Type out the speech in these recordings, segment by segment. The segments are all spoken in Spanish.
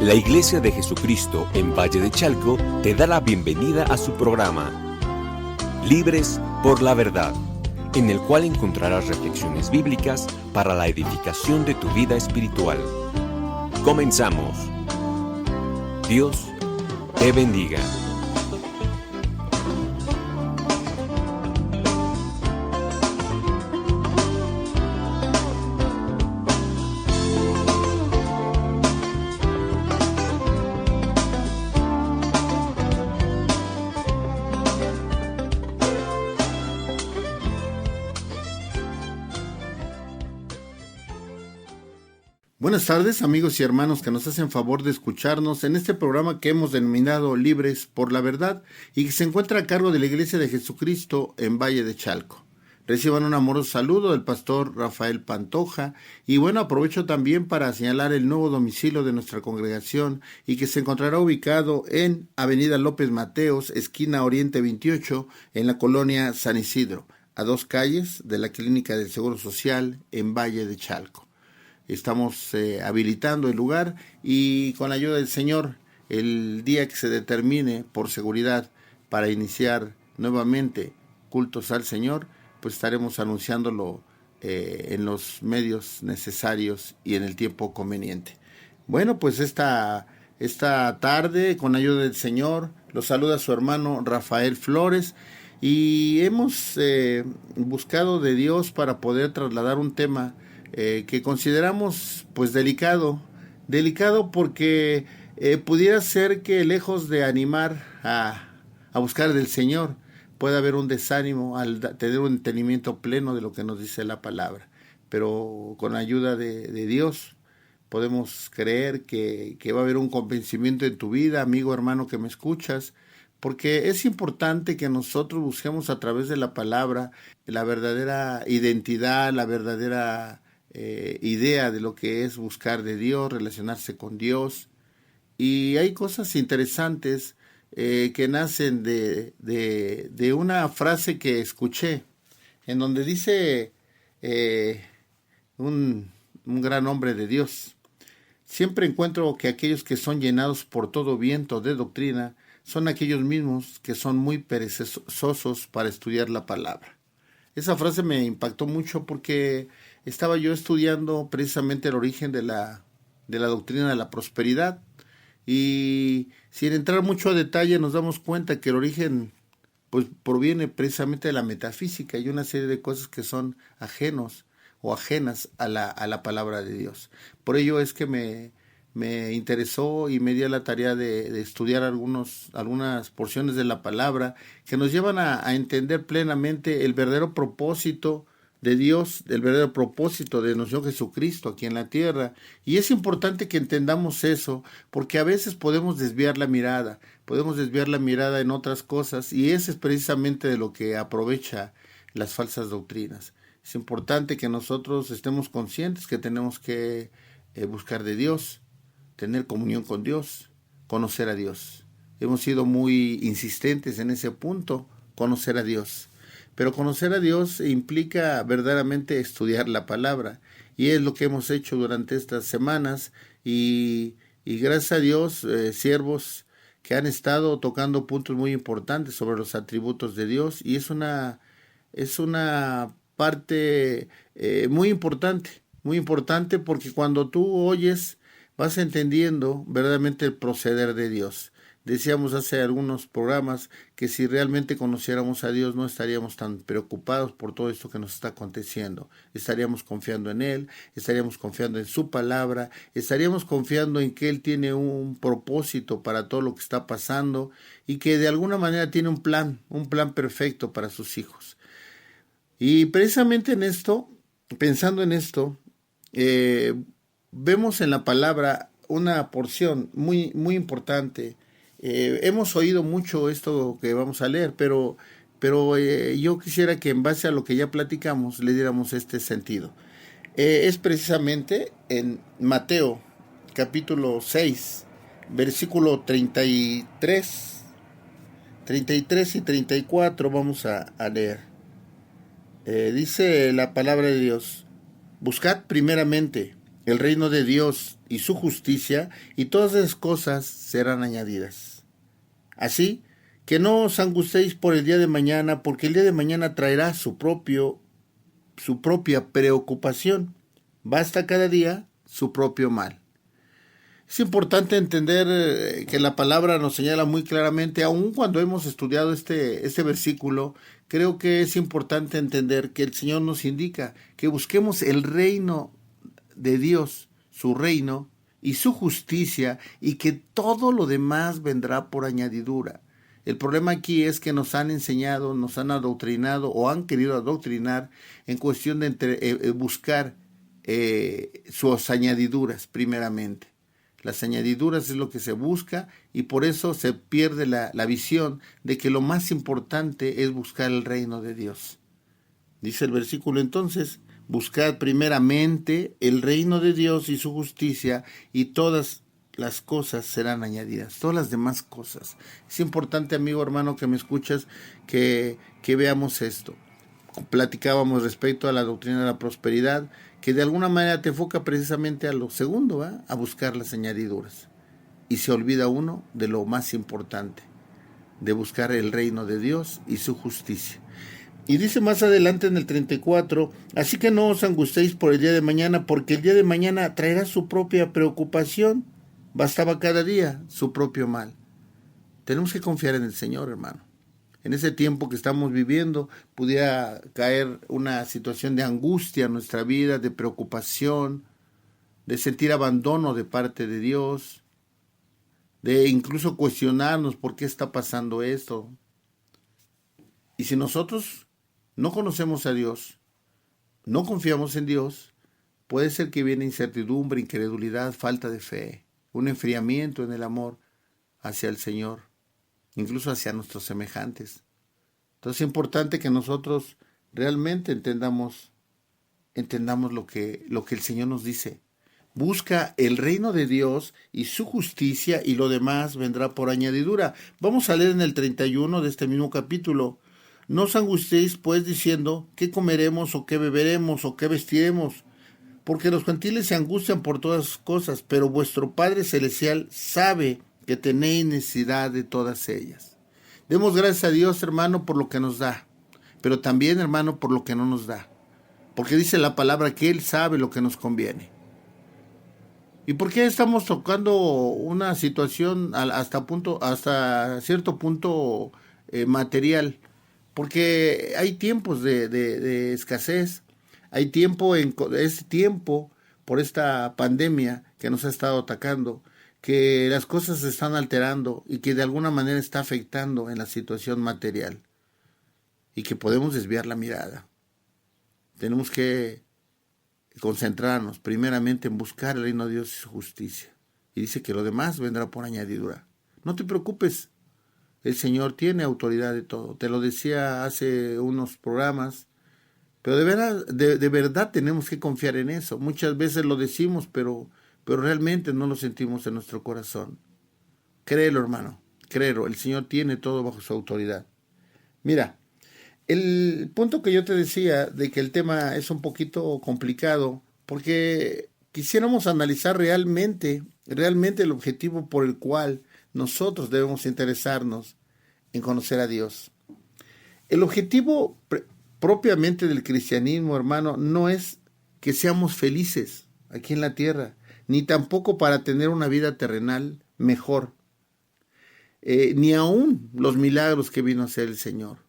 La Iglesia de Jesucristo en Valle de Chalco te da la bienvenida a su programa Libres por la Verdad, en el cual encontrarás reflexiones bíblicas para la edificación de tu vida espiritual. Comenzamos. Dios te bendiga. Buenas tardes, amigos y hermanos que nos hacen favor de escucharnos en este programa que hemos denominado Libres por la Verdad y que se encuentra a cargo de la Iglesia de Jesucristo en Valle de Chalco. Reciban un amoroso saludo del pastor Rafael Pantoja y bueno, aprovecho también para señalar el nuevo domicilio de nuestra congregación y que se encontrará ubicado en Avenida López Mateos, esquina Oriente 28, en la colonia San Isidro, a 2 calles de la Clínica del Seguro Social en Valle de Chalco. Estamos habilitando el lugar y con la ayuda del Señor, el día que se determine por seguridad para iniciar nuevamente cultos al Señor, pues estaremos anunciándolo en los medios necesarios y en el tiempo conveniente. Bueno, pues esta tarde, con la ayuda del Señor, los saluda su hermano Rafael Flores y hemos buscado de Dios para poder trasladar un tema que consideramos pues delicado porque pudiera ser que lejos de animar a buscar del Señor, puede haber un desánimo al tener un entendimiento pleno de lo que nos dice la palabra, pero con la ayuda de Dios podemos creer que va a haber un convencimiento en tu vida, amigo, hermano que me escuchas, porque es importante que nosotros busquemos a través de la palabra la verdadera identidad, la verdadera idea de lo que es buscar de Dios, relacionarse con Dios. Y hay cosas interesantes que nacen de una frase que escuché, en donde dice un gran hombre de Dios: siempre encuentro que aquellos que son llenados por todo viento de doctrina son aquellos mismos que son muy perezosos para estudiar la palabra. Esa frase me impactó mucho porque estaba yo estudiando precisamente el origen de la doctrina de la prosperidad y sin entrar mucho a detalle nos damos cuenta que el origen pues proviene precisamente de la metafísica y una serie de cosas que son ajenas a la palabra de Dios. Por ello es que me interesó y me di a la tarea de estudiar algunas porciones de la palabra que nos llevan a entender plenamente el verdadero propósito de Dios, el verdadero propósito de nuestro Jesucristo aquí en la tierra. Y es importante que entendamos eso, porque a veces podemos desviar la mirada en otras cosas, y ese es precisamente de lo que aprovecha las falsas doctrinas. Es importante que nosotros estemos conscientes que tenemos que buscar de Dios, tener comunión con Dios, conocer a Dios. Hemos sido muy insistentes en ese punto, conocer a Dios. Pero conocer a Dios implica verdaderamente estudiar la palabra. Y es lo que hemos hecho durante estas semanas. Y gracias a Dios, siervos que han estado tocando puntos muy importantes sobre los atributos de Dios. Y es una parte muy importante porque cuando tú oyes, vas entendiendo verdaderamente el proceder de Dios. Decíamos hace algunos programas que si realmente conociéramos a Dios no estaríamos tan preocupados por todo esto que nos está aconteciendo. Estaríamos confiando en Él, estaríamos confiando en su palabra, estaríamos confiando en que Él tiene un propósito para todo lo que está pasando y que de alguna manera tiene un plan perfecto para sus hijos. Y precisamente en esto, pensando en esto, vemos en la palabra una porción muy, muy importante. Hemos oído mucho esto que vamos a leer, pero yo quisiera que en base a lo que ya platicamos le diéramos este sentido. Es precisamente en Mateo capítulo 6, versículo 33 y 34 vamos a leer. Dice la palabra de Dios: buscad primeramente el reino de Dios y su justicia, y todas esas cosas serán añadidas. Así que no os angustéis por el día de mañana, porque el día de mañana traerá su propia preocupación. Basta cada día su propio mal. Es importante entender que la palabra nos señala muy claramente, aun cuando hemos estudiado este versículo, creo que es importante entender que el Señor nos indica que busquemos el reino de Dios, su reino y su justicia, y que todo lo demás vendrá por añadidura. El problema aquí es que nos han enseñado, nos han adoctrinado o han querido adoctrinar en cuestión de buscar sus añadiduras primeramente. Las añadiduras es lo que se busca y por eso se pierde la visión de que lo más importante es buscar el reino de Dios. Dice el versículo entonces, buscad primeramente el reino de Dios y su justicia y todas las cosas serán añadidas, todas las demás cosas. Es importante, amigo, hermano, que me escuchas, que veamos esto. Platicábamos respecto a la doctrina de la prosperidad, que de alguna manera te enfoca precisamente a lo segundo, a buscar las añadiduras. Y se olvida uno de lo más importante, de buscar el reino de Dios y su justicia. Y dice más adelante en el 34, así que no os angustéis por el día de mañana, porque el día de mañana traerá su propia preocupación. Bastaba cada día su propio mal. Tenemos que confiar en el Señor, hermano. En ese tiempo que estamos viviendo, pudiera caer una situación de angustia en nuestra vida, de preocupación, de sentir abandono de parte de Dios, de incluso cuestionarnos por qué está pasando esto. Y si nosotros no conocemos a Dios, no confiamos en Dios, puede ser que viene incertidumbre, incredulidad, falta de fe, un enfriamiento en el amor hacia el Señor, incluso hacia nuestros semejantes. Entonces es importante que nosotros realmente entendamos lo que el Señor nos dice. Busca el reino de Dios y su justicia y lo demás vendrá por añadidura. Vamos a leer en el 31 de este mismo capítulo. No os angustéis pues diciendo, ¿qué comeremos o qué beberemos o qué vestiremos? Porque los gentiles se angustian por todas cosas, pero vuestro Padre Celestial sabe que tenéis necesidad de todas ellas. Demos gracias a Dios, hermano, por lo que nos da, pero también, hermano, por lo que no nos da. Porque dice la palabra que Él sabe lo que nos conviene. ¿Y por qué estamos tocando una situación hasta cierto punto material? Porque hay tiempos de escasez, hay tiempo por esta pandemia que nos ha estado atacando, que las cosas se están alterando y que de alguna manera está afectando en la situación material y que podemos desviar la mirada. Tenemos que concentrarnos primeramente en buscar el reino de Dios y su justicia. Y dice que lo demás vendrá por añadidura. No te preocupes, el Señor tiene autoridad de todo. Te lo decía hace unos programas, pero de verdad tenemos que confiar en eso. Muchas veces lo decimos, pero realmente no lo sentimos en nuestro corazón. Créelo, hermano, créelo, el Señor tiene todo bajo su autoridad. Mira, el punto que yo te decía de que el tema es un poquito complicado, porque quisiéramos analizar realmente el objetivo por el cual nosotros debemos interesarnos en conocer a Dios. El objetivo propiamente del cristianismo, hermano, no es que seamos felices aquí en la tierra, ni tampoco para tener una vida terrenal mejor, ni aún los milagros que vino a hacer el Señor.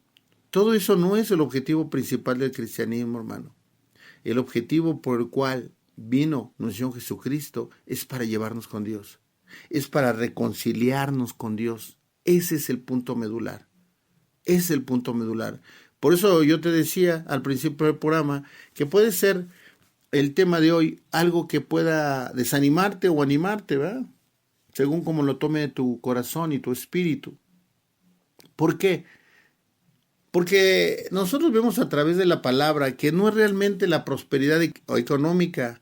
Todo eso no es el objetivo principal del cristianismo, hermano. El objetivo por el cual vino nuestro Señor Jesucristo es para llevarnos con Dios, es para reconciliarnos con Dios. Ese es el punto medular. Es el punto medular. Por eso yo te decía al principio del programa que puede ser el tema de hoy algo que pueda desanimarte o animarte, ¿verdad? Según como lo tome tu corazón y tu espíritu. ¿Por qué? Porque nosotros vemos a través de la palabra que no es realmente la prosperidad económica,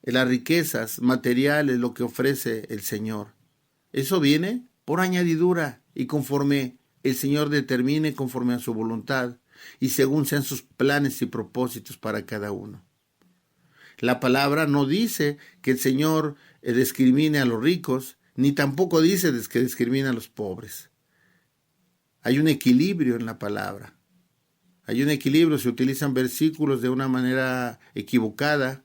las riquezas materiales lo que ofrece el Señor. Eso viene por añadidura y conforme el Señor determine, conforme a su voluntad y según sean sus planes y propósitos para cada uno. La palabra no dice que el Señor discrimine a los ricos, ni tampoco dice que discrimina a los pobres. Hay un equilibrio en la palabra. Hay un equilibrio, se utilizan versículos de una manera equivocada.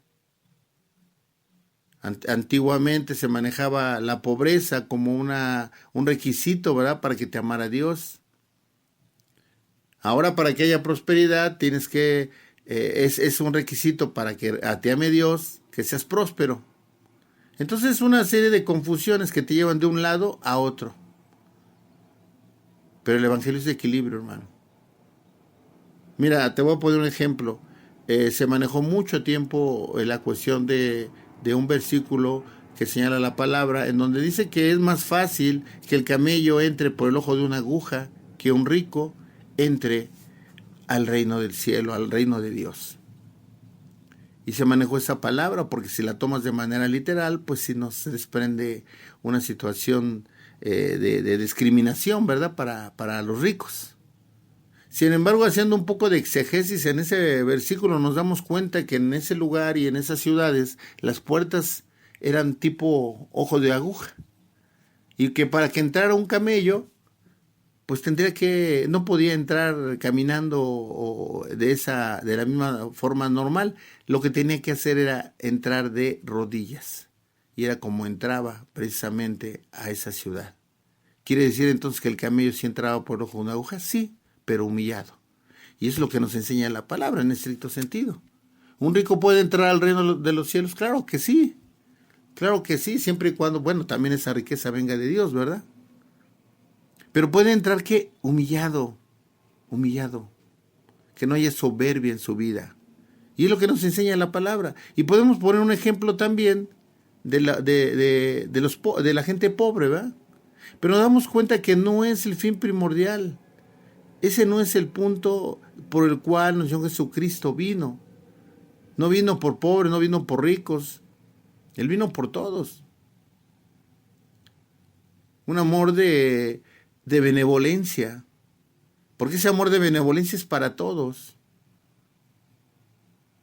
Antiguamente se manejaba la pobreza como un requisito, ¿verdad?, para que te amara Dios. Ahora, para que haya prosperidad, tienes que, es un requisito para que te ame Dios, que seas próspero. Entonces es una serie de confusiones que te llevan de un lado a otro. Pero el evangelio es de equilibrio, hermano. Mira, te voy a poner un ejemplo. Se manejó mucho tiempo la cuestión de un versículo que señala la palabra, en donde dice que es más fácil que el camello entre por el ojo de una aguja que un rico entre al reino del cielo, al reino de Dios. Y se manejó esa palabra porque si la tomas de manera literal, pues si no se desprende una situación de discriminación, ¿verdad?, para los ricos. Sin embargo, haciendo un poco de exegesis en ese versículo, nos damos cuenta que en ese lugar y en esas ciudades las puertas eran tipo ojo de aguja. Y que para que entrara un camello, pues no podía entrar caminando de la misma forma normal. Lo que tenía que hacer era entrar de rodillas. Y era como entraba precisamente a esa ciudad. ¿Quiere decir entonces que el camello sí entraba por ojo de una aguja? Sí, pero humillado. Y es lo que nos enseña la palabra en estricto sentido. ¿Un rico puede entrar al reino de los cielos? Claro que sí. Claro que sí, siempre y cuando, también esa riqueza venga de Dios, ¿verdad? Pero puede entrar ¿qué? Humillado. Que no haya soberbia en su vida. Y es lo que nos enseña la palabra. Y podemos poner un ejemplo también de la gente pobre, ¿verdad? Pero nos damos cuenta que no es el fin primordial. Ese no es el punto por el cual nuestro Señor Jesucristo vino. No vino por pobres, no vino por ricos. Él vino por todos. Un amor de benevolencia. Porque ese amor de benevolencia es para todos.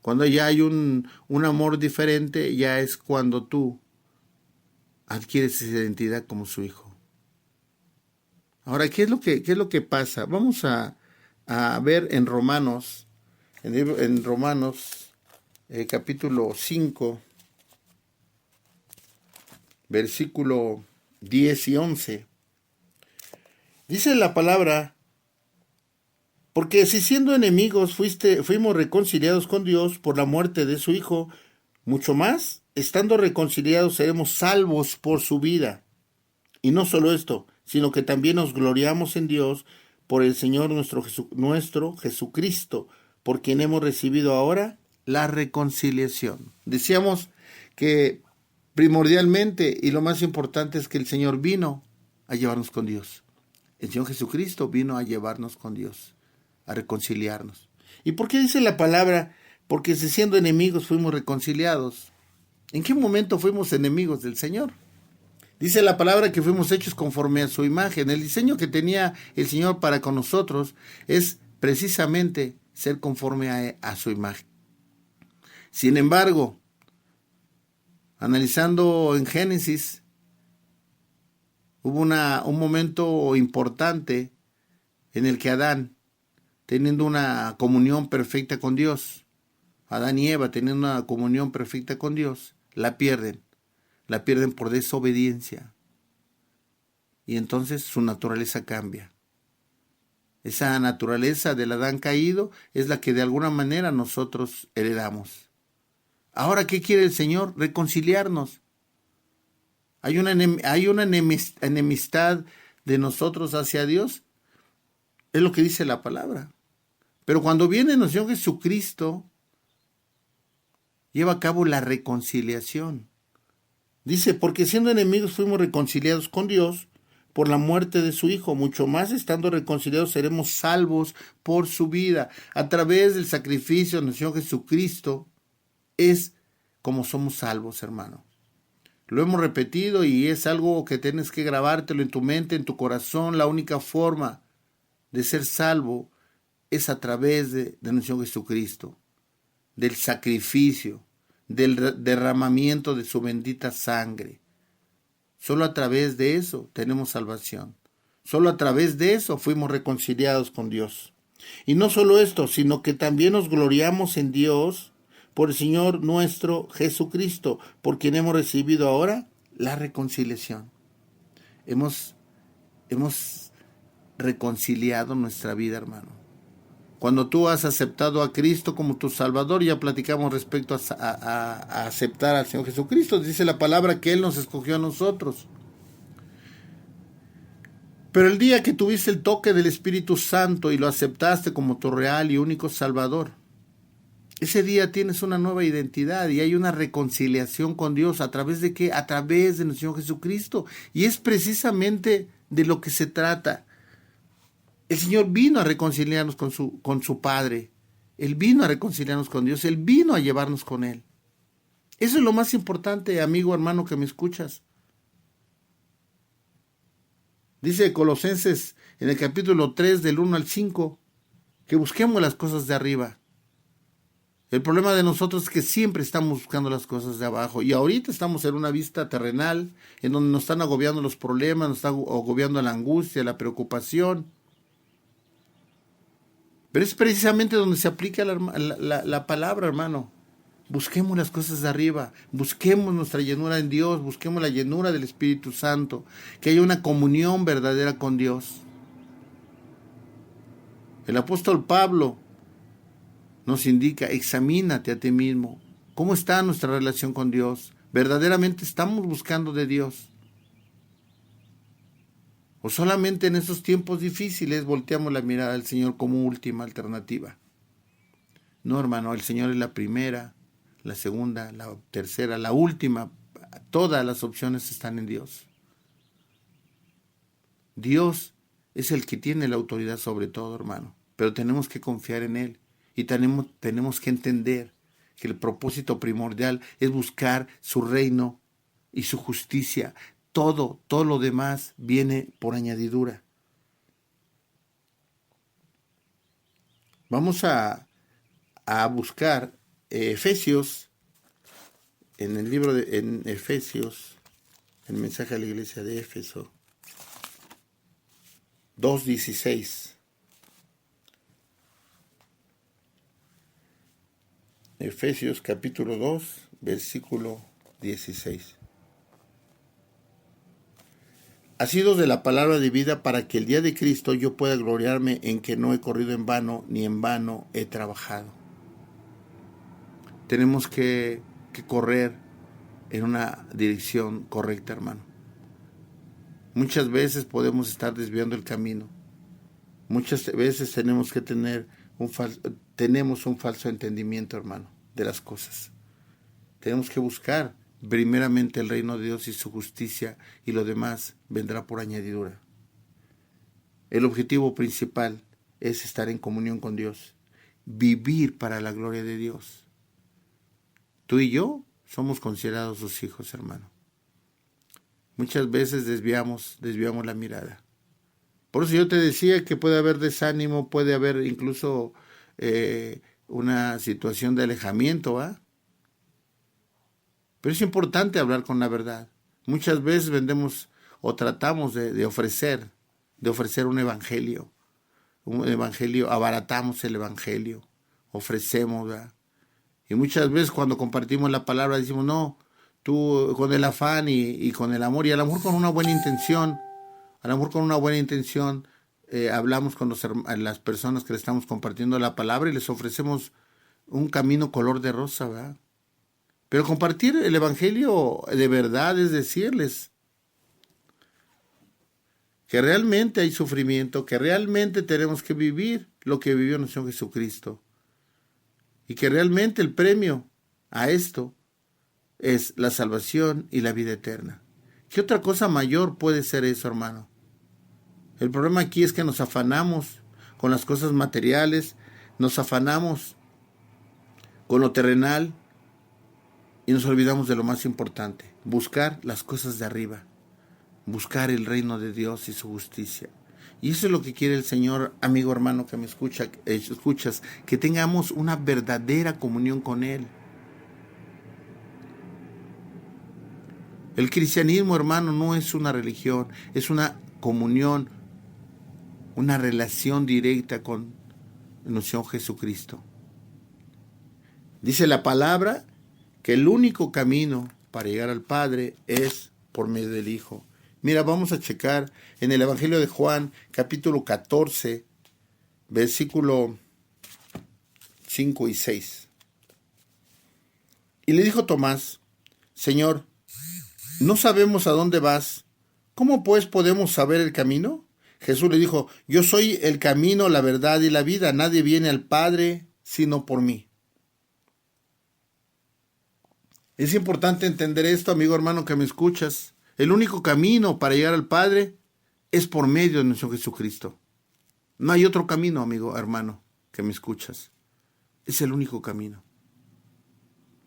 Cuando ya hay un amor diferente, ya es cuando tú adquieres esa identidad como su hijo. Ahora, ¿qué es lo que pasa? Vamos a ver en Romanos, capítulo 5, versículo 10 y 11. Dice la palabra: porque si siendo enemigos fuimos reconciliados con Dios por la muerte de su Hijo, mucho más, estando reconciliados, seremos salvos por su vida. Y no solo esto, sino que también nos gloriamos en Dios por el Señor nuestro Jesucristo, por quien hemos recibido ahora la reconciliación. Decíamos que primordialmente y lo más importante es que el Señor vino a llevarnos con Dios. El Señor Jesucristo vino a llevarnos con Dios, a reconciliarnos. ¿Y por qué dice la palabra? Porque si siendo enemigos fuimos reconciliados. ¿En qué momento fuimos enemigos del Señor? Dice la palabra que fuimos hechos conforme a su imagen. El diseño que tenía el Señor para con nosotros es precisamente ser conforme a su imagen. Sin embargo, analizando en Génesis, hubo un momento importante en el que Adán, teniendo una comunión perfecta con Dios, Adán y Eva teniendo una comunión perfecta con Dios, la pierden por desobediencia. Y entonces su naturaleza cambia. Esa naturaleza del Adán caído es la que de alguna manera nosotros heredamos. Ahora, ¿qué quiere el Señor? Reconciliarnos. Hay una enemistad de nosotros hacia Dios. Es lo que dice la palabra. Pero cuando viene nuestro Señor Jesucristo, lleva a cabo la reconciliación. Dice, porque siendo enemigos fuimos reconciliados con Dios por la muerte de su Hijo. Mucho más, estando reconciliados, seremos salvos por su vida. A través del sacrificio de nuestro Señor Jesucristo es como somos salvos, hermano. Lo hemos repetido y es algo que tienes que grabártelo en tu mente, en tu corazón. La única forma de ser salvo es a través de nuestro Señor Jesucristo, del sacrificio, del derramamiento de su bendita sangre. Solo a través de eso tenemos salvación. Solo a través de eso fuimos reconciliados con Dios. Y no solo esto, sino que también nos gloriamos en Dios por el Señor nuestro Jesucristo, por quien hemos recibido ahora la reconciliación. Hemos reconciliado nuestra vida, hermano. Cuando tú has aceptado a Cristo como tu Salvador, ya platicamos respecto a aceptar al Señor Jesucristo. Dice la palabra que Él nos escogió a nosotros. Pero el día que tuviste el toque del Espíritu Santo y lo aceptaste como tu real y único Salvador, ese día tienes una nueva identidad y hay una reconciliación con Dios. ¿A través de qué? A través de nuestro Señor Jesucristo. Y es precisamente de lo que se trata. El Señor vino a reconciliarnos con su Padre. Él vino a reconciliarnos con Dios. Él vino a llevarnos con Él. Eso es lo más importante, amigo, hermano, que me escuchas. Dice Colosenses en el capítulo 3, del 1 al 5, que busquemos las cosas de arriba. El problema de nosotros es que siempre estamos buscando las cosas de abajo. Y ahorita estamos en una vista terrenal, en donde nos están agobiando los problemas, nos está agobiando la angustia, la preocupación. Pero es precisamente donde se aplica la palabra, hermano. Busquemos las cosas de arriba, busquemos nuestra llenura en Dios, busquemos la llenura del Espíritu Santo, que haya una comunión verdadera con Dios. El apóstol Pablo nos indica, examínate a ti mismo. ¿Cómo está nuestra relación con Dios? ¿Verdaderamente estamos buscando de Dios? ¿O solamente en esos tiempos difíciles volteamos la mirada al Señor como última alternativa? No, hermano, el Señor es la primera, la segunda, la tercera, la última. Todas las opciones están en Dios. Dios es el que tiene la autoridad sobre todo, hermano. Pero tenemos que confiar en Él. Y tenemos que entender que el propósito primordial es buscar su reino y su justicia. Todo lo demás viene por añadidura. Vamos a buscar Efesios, en el libro en Efesios, el mensaje a la iglesia de Éfeso, 2:16. Efesios capítulo 2, versículo 16. Asidos de la palabra de vida para que el día de Cristo yo pueda gloriarme en que no he corrido en vano, ni en vano he trabajado. Tenemos que correr en una dirección correcta, hermano. Muchas veces podemos estar desviando el camino. Muchas veces tenemos que tener un falso entendimiento, hermano, de las cosas. Tenemos que buscar primeramente el reino de Dios y su justicia, y lo demás vendrá por añadidura. El objetivo principal es estar en comunión con Dios, vivir para la gloria de Dios. Tú y yo somos considerados sus hijos, hermano. Muchas veces desviamos la mirada. Por eso yo te decía que puede haber desánimo, puede haber incluso una situación de alejamiento, ¿va? Pero es importante hablar con la verdad. Muchas veces vendemos o tratamos de ofrecer un evangelio. Abaratamos el evangelio, ofrecemos, ¿verdad? Y muchas veces cuando compartimos la palabra decimos, no, tú con el afán y con el amor, y a lo mejor con una buena intención, hablamos con las personas que le estamos compartiendo la palabra y les ofrecemos un camino color de rosa, ¿verdad? Pero compartir el evangelio de verdad es decirles que realmente hay sufrimiento, que realmente tenemos que vivir lo que vivió nuestro Señor Jesucristo, y que realmente el premio a esto es la salvación y la vida eterna. ¿Qué otra cosa mayor puede ser eso, hermano? El problema aquí es que nos afanamos con las cosas materiales, nos afanamos con lo terrenal y nos olvidamos de lo más importante: buscar las cosas de arriba, buscar el reino de Dios y su justicia. Y eso es lo que quiere el Señor, amigo, hermano, que me escuchas, que tengamos una verdadera comunión con Él. El cristianismo, hermano, no es una religión, es una comunión, una relación directa con nuestro Señor Jesucristo. Dice la palabra que el único camino para llegar al Padre es por medio del Hijo. Mira, vamos a checar en el Evangelio de Juan, capítulo 14, versículo 5 y 6. Y le dijo Tomás: Señor, no sabemos a dónde vas. ¿Cómo pues podemos saber el camino? Jesús le dijo: Yo soy el camino, la verdad y la vida. Nadie viene al Padre sino por mí. Es importante entender esto, amigo hermano que me escuchas. El único camino para llegar al Padre es por medio de nuestro Jesucristo. No hay otro camino, amigo hermano que me escuchas. Es el único camino.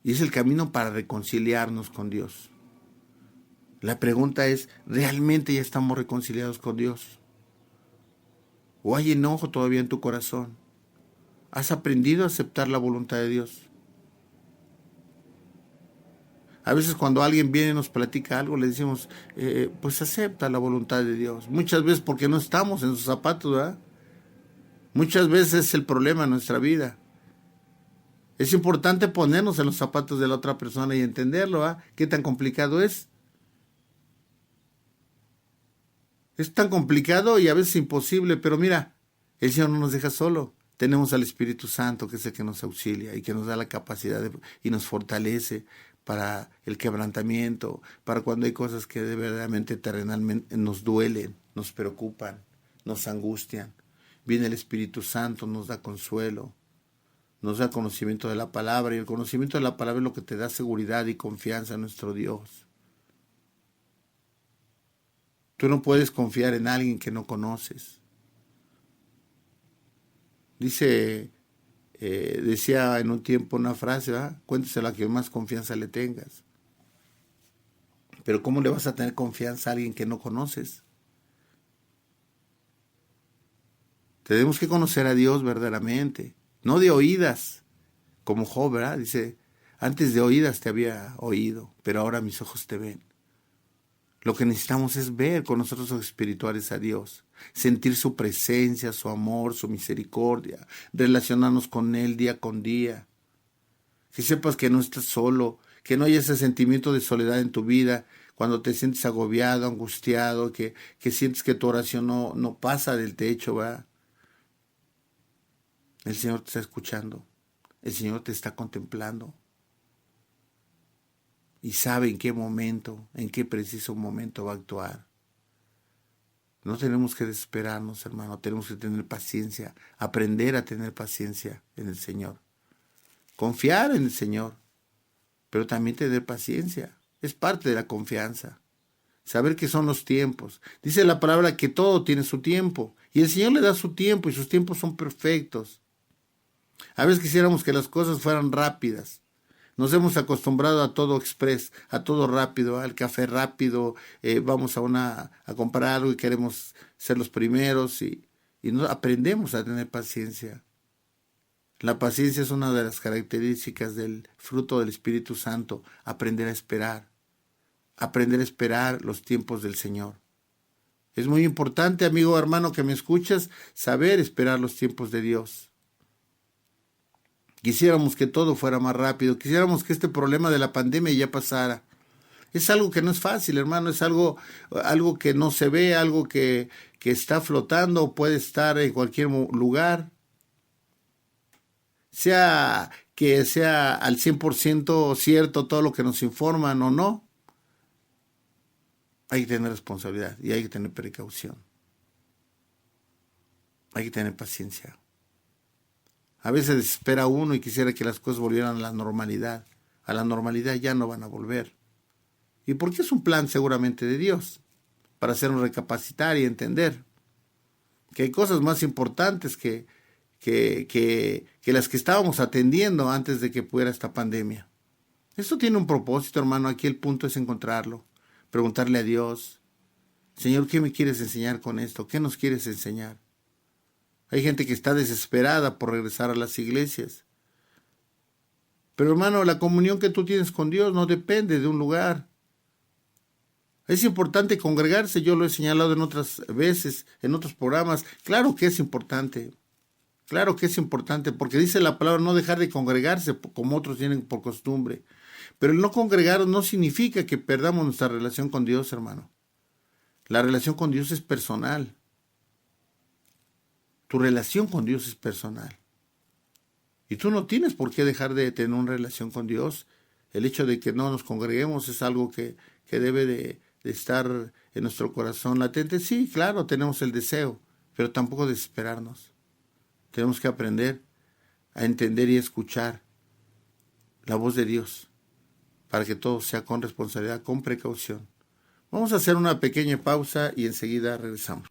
Y es el camino para reconciliarnos con Dios. La pregunta es, ¿realmente ya estamos reconciliados con Dios? ¿O hay enojo todavía en tu corazón? ¿Has aprendido a aceptar la voluntad de Dios? A veces cuando alguien viene y nos platica algo, le decimos, pues acepta la voluntad de Dios. Muchas veces porque no estamos en sus zapatos, ¿verdad? Muchas veces es el problema en nuestra vida. Es importante ponernos en los zapatos de la otra persona y entenderlo, ¿verdad? ¿Qué tan complicado es? Es tan complicado y a veces imposible, pero mira, el Señor no nos deja solo. Tenemos al Espíritu Santo, que es el que nos auxilia y que nos da la capacidad y nos fortalece para el quebrantamiento, para cuando hay cosas que de verdaderamente terrenalmente nos duelen, nos preocupan, nos angustian. Viene el Espíritu Santo, nos da consuelo, nos da conocimiento de la palabra, y el conocimiento de la palabra es lo que te da seguridad y confianza en nuestro Dios. Tú no puedes confiar en alguien que no conoces. Decía en un tiempo una frase, ¿verdad? Cuénteselo a quien más confianza le tengas. Pero ¿cómo le vas a tener confianza a alguien que no conoces? Tenemos que conocer a Dios verdaderamente, no de oídas, como Job, ¿verdad? Dice, antes de oídas te había oído, pero ahora mis ojos te ven. Lo que necesitamos es ver con nosotros los espirituales a Dios, sentir su presencia, su amor, su misericordia, relacionarnos con Él día con día. Que sepas que no estás solo, que no hay ese sentimiento de soledad en tu vida, cuando te sientes agobiado, angustiado, que sientes que tu oración no pasa del techo, ¿verdad? El Señor te está escuchando, el Señor te está contemplando. Y sabe en qué momento, en qué preciso momento va a actuar. No tenemos que desesperarnos, hermano, tenemos que tener paciencia, aprender a tener paciencia en el Señor. Confiar en el Señor, pero también tener paciencia, es parte de la confianza. Saber que son los tiempos. Dice la palabra que todo tiene su tiempo, y el Señor le da su tiempo, y sus tiempos son perfectos. A veces quisiéramos que las cosas fueran rápidas. Nos hemos acostumbrado a todo express, a todo rápido, al café rápido, vamos a comprar algo y queremos ser los primeros y no aprendemos a tener paciencia. La paciencia es una de las características del fruto del Espíritu Santo, aprender a esperar los tiempos del Señor. Es muy importante, amigo hermano que me escuchas, saber esperar los tiempos de Dios. Quisiéramos que todo fuera más rápido, quisiéramos que este problema de la pandemia ya pasara. Es algo que no es fácil, hermano, es algo que no se ve, algo que está flotando, puede estar en cualquier lugar. Sea que sea al 100% cierto todo lo que nos informan o no, hay que tener responsabilidad y hay que tener precaución. Hay que tener paciencia. A veces desespera uno y quisiera que las cosas volvieran a la normalidad. A la normalidad ya no van a volver. ¿Y por qué es un plan seguramente de Dios? Para hacernos recapacitar y entender que hay cosas más importantes que las que estábamos atendiendo antes de que fuera esta pandemia. Esto tiene un propósito, hermano. Aquí el punto es encontrarlo. Preguntarle a Dios, Señor, ¿qué me quieres enseñar con esto? ¿Qué nos quieres enseñar? Hay gente que está desesperada por regresar a las iglesias. Pero hermano, la comunión que tú tienes con Dios no depende de un lugar. Es importante congregarse, yo lo he señalado en otras veces, en otros programas. Claro que es importante, porque dice la palabra no dejar de congregarse como otros tienen por costumbre. Pero el no congregar no significa que perdamos nuestra relación con Dios, hermano. La relación con Dios es personal. Tu relación con Dios es personal. Y tú no tienes por qué dejar de tener una relación con Dios. El hecho de que no nos congreguemos es algo que debe de estar en nuestro corazón latente. Sí, claro, tenemos el deseo, pero tampoco desesperarnos. Tenemos que aprender a entender y escuchar la voz de Dios para que todo sea con responsabilidad, con precaución. Vamos a hacer una pequeña pausa y enseguida regresamos.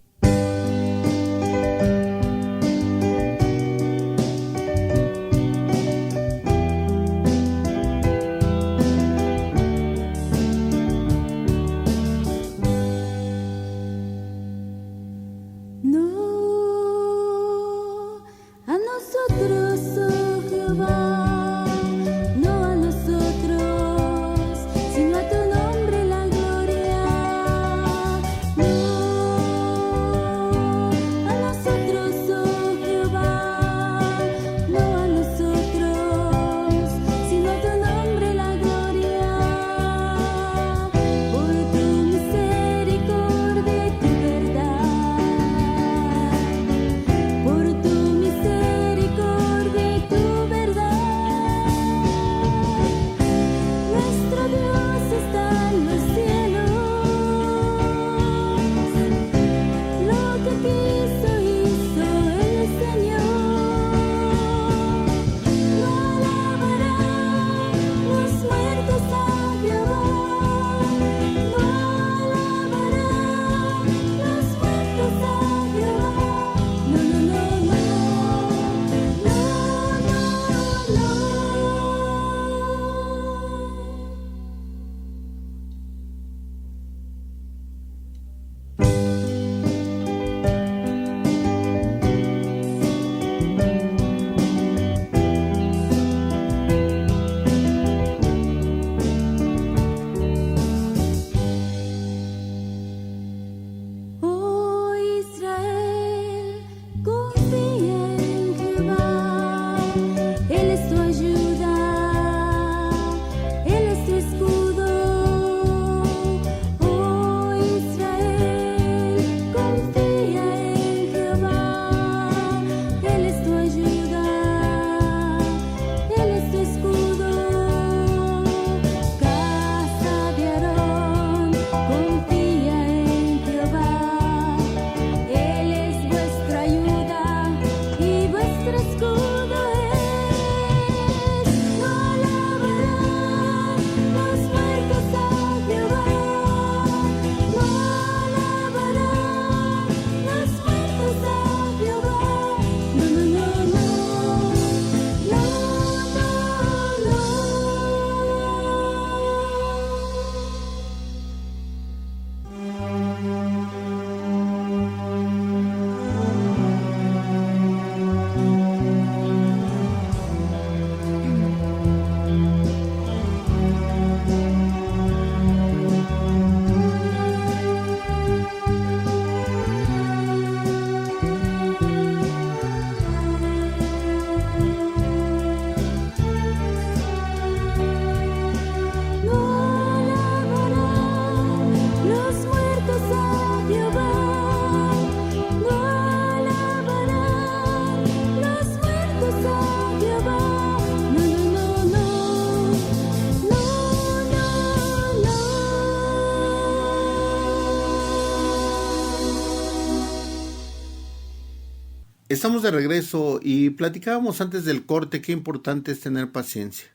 Estamos de regreso y platicábamos antes del corte qué importante es tener paciencia.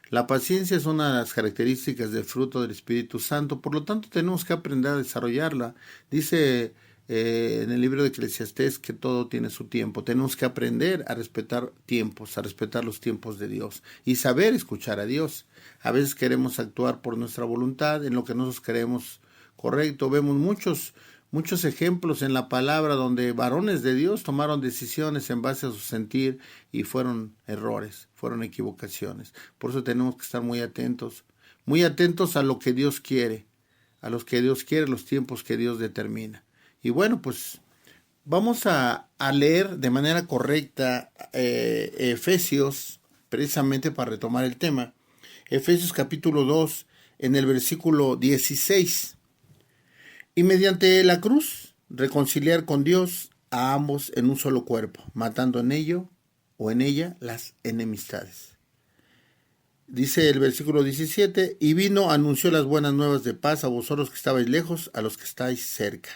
La paciencia es una de las características del fruto del Espíritu Santo, por lo tanto tenemos que aprender a desarrollarla. Dice en el libro de Eclesiastés que todo tiene su tiempo. Tenemos que aprender a respetar tiempos, a respetar los tiempos de Dios y saber escuchar a Dios. A veces queremos actuar por nuestra voluntad, en lo que nosotros creemos correcto. Vemos muchos ejemplos en la palabra donde varones de Dios tomaron decisiones en base a su sentir y fueron errores, fueron equivocaciones. Por eso tenemos que estar muy atentos a lo que Dios quiere, a los que Dios quiere, los tiempos que Dios determina. Y bueno, pues vamos a leer de manera correcta Efesios, precisamente para retomar el tema. Efesios capítulo 2, en el versículo 16. Y mediante la cruz, reconciliar con Dios a ambos en un solo cuerpo, matando en ello o en ella las enemistades. Dice el versículo 17, y vino, anunció las buenas nuevas de paz a vosotros que estabais lejos, a los que estáis cerca.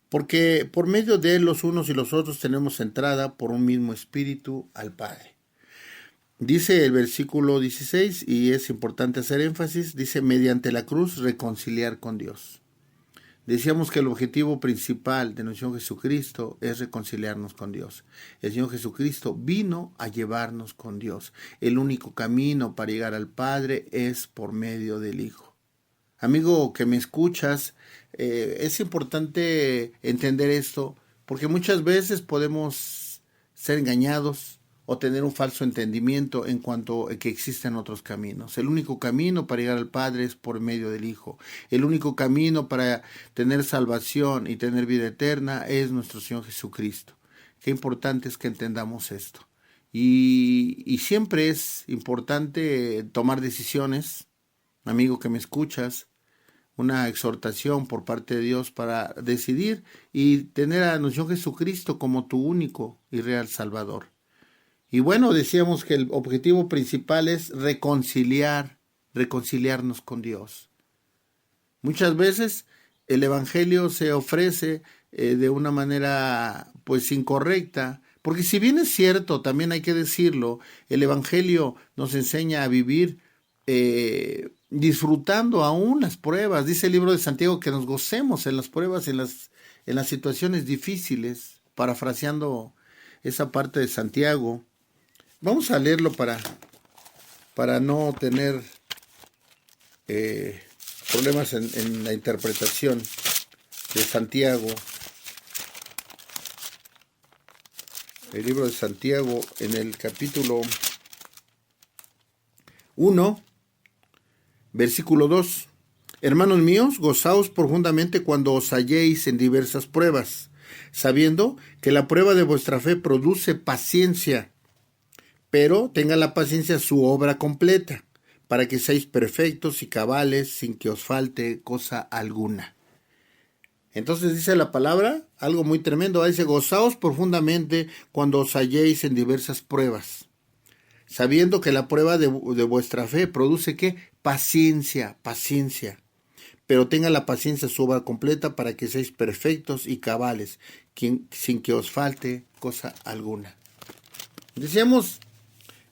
Porque por medio de él los unos y los otros tenemos entrada por un mismo espíritu al Padre. Dice el versículo 16, y es importante hacer énfasis, dice, mediante la cruz reconciliar con Dios. Decíamos que el objetivo principal de nuestro Señor Jesucristo es reconciliarnos con Dios. El Señor Jesucristo vino a llevarnos con Dios. El único camino para llegar al Padre es por medio del Hijo. Amigo que me escuchas, es importante entender esto, porque muchas veces podemos ser engañados o tener un falso entendimiento en cuanto a que existen otros caminos. El único camino para llegar al Padre es por medio del Hijo. El único camino para tener salvación y tener vida eterna es nuestro Señor Jesucristo. Qué importante es que entendamos esto. Y siempre es importante tomar decisiones, amigo que me escuchas, una exhortación por parte de Dios para decidir y tener a nuestro Señor Jesucristo como tu único y real Salvador. Y bueno, decíamos que el objetivo principal es reconciliarnos con Dios. Muchas veces el Evangelio se ofrece de una manera pues incorrecta, porque si bien es cierto, también hay que decirlo, el Evangelio nos enseña a vivir disfrutando aún las pruebas. Dice el libro de Santiago que nos gocemos en las pruebas, en las situaciones difíciles, parafraseando esa parte de Santiago. Vamos a leerlo para no tener problemas en la interpretación de Santiago. El libro de Santiago en el capítulo 1, versículo 2. Hermanos míos, gozaos profundamente cuando os halléis en diversas pruebas, sabiendo que la prueba de vuestra fe produce paciencia. Pero tenga la paciencia su obra completa, para que seáis perfectos y cabales, sin que os falte cosa alguna. Entonces dice la palabra, algo muy tremendo, dice, gozaos profundamente cuando os halléis en diversas pruebas, sabiendo que la prueba de vuestra fe produce, ¿qué? Paciencia. Pero tenga la paciencia su obra completa, para que seáis perfectos y cabales, sin que os falte cosa alguna.